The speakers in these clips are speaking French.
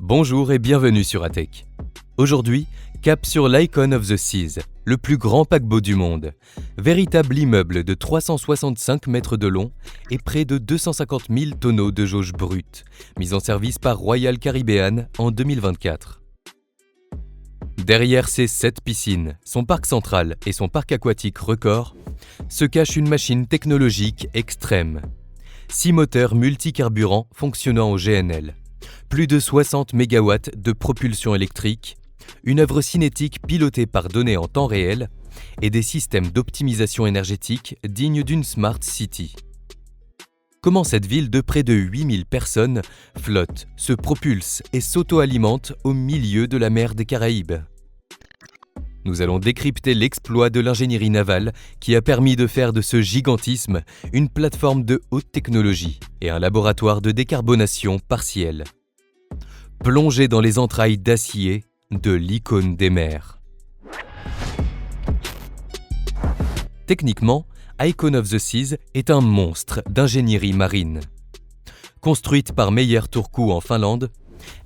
Bonjour et bienvenue sur Atech. Aujourd'hui, cap sur l'Icon of the Seas, le plus grand paquebot du monde. Véritable immeuble de 365 mètres de long et près de 250 000 tonneaux de jauge brute, mis en service par Royal Caribbean en 2024. Derrière ces 7 piscines, son parc central et son parc aquatique record, se cache une machine technologique extrême. 6 moteurs multicarburants fonctionnant au GNL, plus de 60 MW de propulsion électrique, une œuvre cinétique pilotée par données en temps réel et des systèmes d'optimisation énergétique dignes d'une Smart City. Comment cette ville de près de 8000 personnes flotte, se propulse et s'auto-alimente au milieu de la mer des Caraïbes? Nous allons décrypter l'exploit de l'ingénierie navale qui a permis de faire de ce gigantisme une plateforme de haute technologie et un laboratoire de décarbonation partielle. Plongez dans les entrailles d'acier de l'icône des mers. Techniquement, Icon of the Seas est un monstre d'ingénierie marine. Construite par Meyer Turku en Finlande,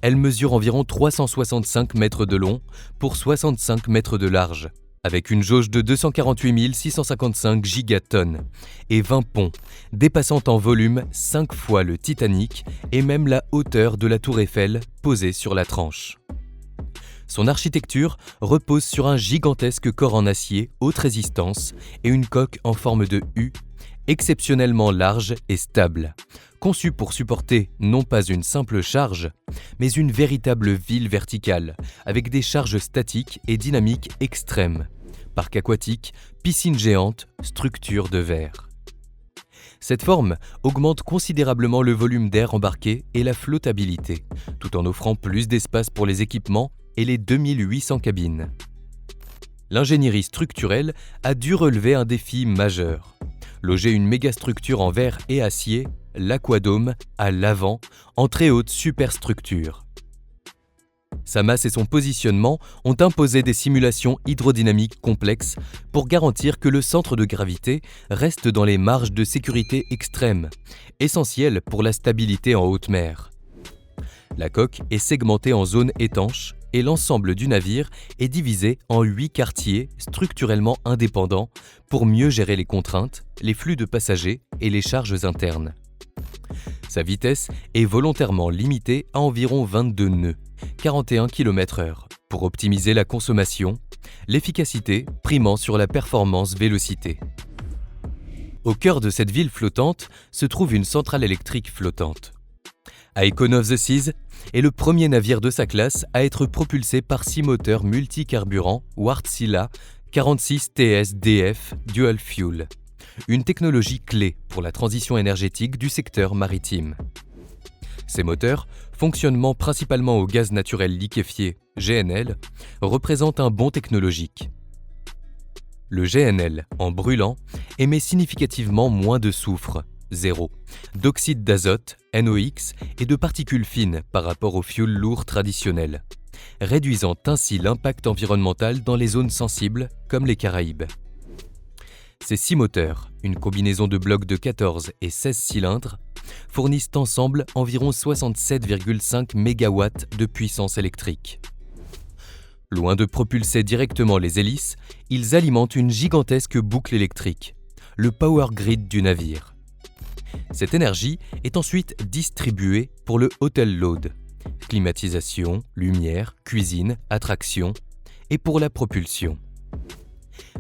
elle mesure environ 365 mètres de long pour 65 mètres de large, avec une jauge de 248 655 gigatonnes et 20 ponts, dépassant en volume 5 fois le Titanic et même la hauteur de la Tour Eiffel posée sur la tranche. Son architecture repose sur un gigantesque corps en acier haute résistance et une coque en forme de U, exceptionnellement large et stable, conçue pour supporter non pas une simple charge, mais une véritable ville verticale, avec des charges statiques et dynamiques extrêmes, parc aquatique, piscine géante, structure de verre. Cette forme augmente considérablement le volume d'air embarqué et la flottabilité, tout en offrant plus d'espace pour les équipements et les 2800 cabines. L'ingénierie structurelle a dû relever un défi majeur: loger une mégastructure en verre et acier, l'Aquadome, à l'avant, en très haute superstructure. Sa masse et son positionnement ont imposé des simulations hydrodynamiques complexes pour garantir que le centre de gravité reste dans les marges de sécurité extrêmes, essentielles pour la stabilité en haute mer. La coque est segmentée en zones étanches et l'ensemble du navire est divisé en 8 quartiers structurellement indépendants pour mieux gérer les contraintes, les flux de passagers et les charges internes. Sa vitesse est volontairement limitée à environ 22 nœuds, 41 km/h, pour optimiser la consommation, l'efficacité primant sur la performance-vélocité. Au cœur de cette ville flottante se trouve une centrale électrique flottante. Icon of the Seas est le premier navire de sa classe à être propulsé par 6 moteurs multicarburants Wärtsilä 46 TS-DF Dual Fuel, une technologie clé pour la transition énergétique du secteur maritime. Ces moteurs, fonctionnement principalement au gaz naturel liquéfié, GNL, représentent un bond technologique. Le GNL, en brûlant, émet significativement moins de soufre, 0, d'oxyde d'azote, NOx, et de particules fines par rapport au fioul lourd traditionnel, réduisant ainsi l'impact environnemental dans les zones sensibles comme les Caraïbes. Ces 6 moteurs, une combinaison de blocs de 14 et 16 cylindres, fournissent ensemble environ 67,5 MW de puissance électrique. Loin de propulser directement les hélices, ils alimentent une gigantesque boucle électrique, le power grid du navire. Cette énergie est ensuite distribuée pour le hotel load, climatisation, lumière, cuisine, attraction, et pour la propulsion.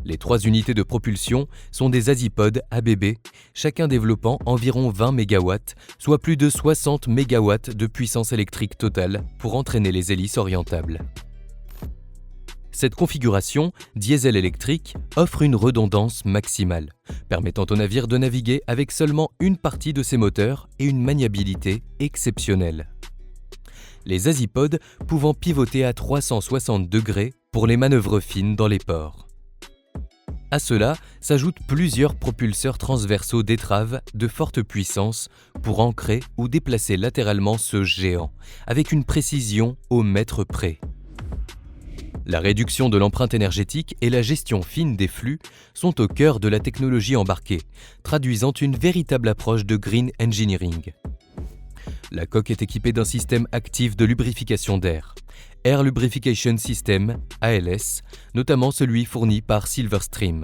Les 3 unités de propulsion sont des azipodes ABB, chacun développant environ 20 MW, soit plus de 60 MW de puissance électrique totale pour entraîner les hélices orientables. Cette configuration, diesel électrique, offre une redondance maximale, permettant au navire de naviguer avec seulement une partie de ses moteurs et une maniabilité exceptionnelle. Les azipodes pouvant pivoter à 360 degrés pour les manœuvres fines dans les ports. À cela s'ajoutent plusieurs propulseurs transversaux d'étrave de forte puissance pour ancrer ou déplacer latéralement ce géant, avec une précision au mètre près. La réduction de l'empreinte énergétique et la gestion fine des flux sont au cœur de la technologie embarquée, traduisant une véritable approche de green engineering. La coque est équipée d'un système actif de lubrification d'air, Air Lubrification System, ALS, notamment celui fourni par Silverstream.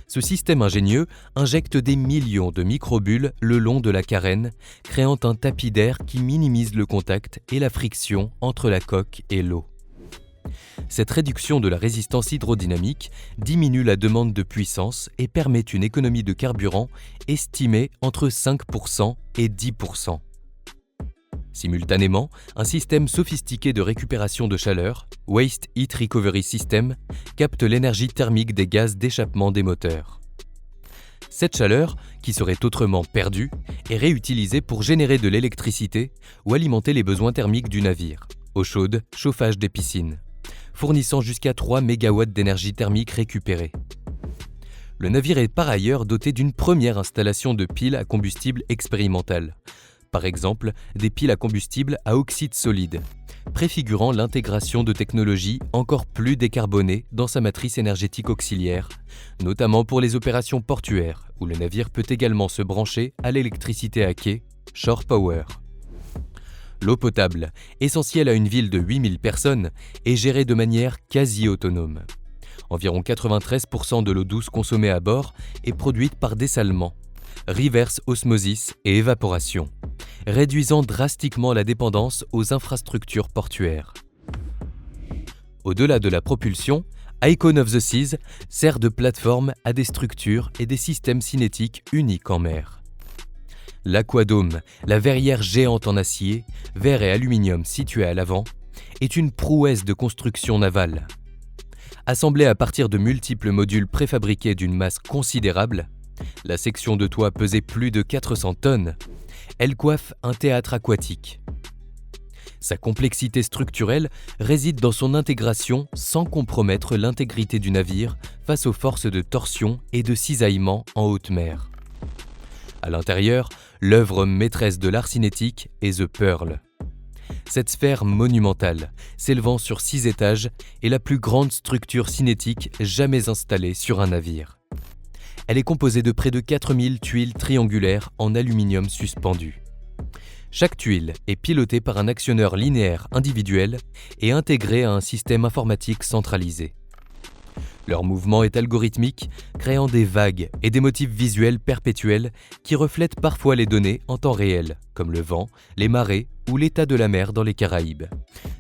Ce système ingénieux injecte des millions de microbules le long de la carène, créant un tapis d'air qui minimise le contact et la friction entre la coque et l'eau. Cette réduction de la résistance hydrodynamique diminue la demande de puissance et permet une économie de carburant estimée entre 5% et 10%. Simultanément, un système sophistiqué de récupération de chaleur, Waste Heat Recovery System, capte l'énergie thermique des gaz d'échappement des moteurs. Cette chaleur, qui serait autrement perdue, est réutilisée pour générer de l'électricité ou alimenter les besoins thermiques du navire, eau chaude, chauffage des piscines, fournissant jusqu'à 3 MW d'énergie thermique récupérée. Le navire est par ailleurs doté d'une première installation de piles à combustible expérimentale, par exemple des piles à combustible à oxyde solide, préfigurant l'intégration de technologies encore plus décarbonées dans sa matrice énergétique auxiliaire, notamment pour les opérations portuaires, où le navire peut également se brancher à l'électricité à quai, shore power. L'eau potable, essentielle à une ville de 8000 personnes, est gérée de manière quasi autonome. Environ 93% de l'eau douce consommée à bord est produite par dessalement, reverse osmosis et évaporation, réduisant drastiquement la dépendance aux infrastructures portuaires. Au-delà de la propulsion, Icon of the Seas sert de plateforme à des structures et des systèmes cinétiques uniques en mer. L'Aquadome, la verrière géante en acier, verre et aluminium située à l'avant, est une prouesse de construction navale. Assemblée à partir de multiples modules préfabriqués d'une masse considérable, la section de toit pesait plus de 400 tonnes, elle coiffe un théâtre aquatique. Sa complexité structurelle réside dans son intégration sans compromettre l'intégrité du navire face aux forces de torsion et de cisaillement en haute mer. À l'intérieur, l'œuvre maîtresse de l'art cinétique est The Pearl. Cette sphère monumentale, s'élevant sur 6 étages, est la plus grande structure cinétique jamais installée sur un navire. Elle est composée de près de 4000 tuiles triangulaires en aluminium suspendues. Chaque tuile est pilotée par un actionneur linéaire individuel et intégrée à un système informatique centralisé. Leur mouvement est algorithmique, créant des vagues et des motifs visuels perpétuels qui reflètent parfois les données en temps réel, comme le vent, les marées ou l'état de la mer dans les Caraïbes,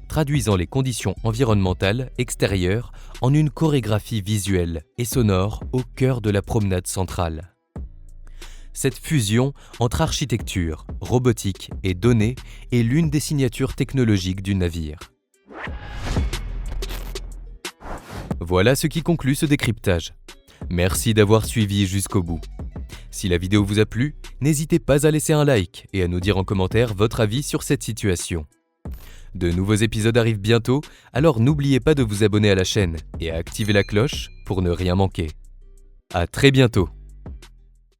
traduisant les conditions environnementales extérieures en une chorégraphie visuelle et sonore au cœur de la promenade centrale. Cette fusion entre architecture, robotique et données est l'une des signatures technologiques du navire. Voilà ce qui conclut ce décryptage. Merci d'avoir suivi jusqu'au bout. Si la vidéo vous a plu, n'hésitez pas à laisser un like et à nous dire en commentaire votre avis sur cette situation. De nouveaux épisodes arrivent bientôt, alors n'oubliez pas de vous abonner à la chaîne et à activer la cloche pour ne rien manquer. À très bientôt.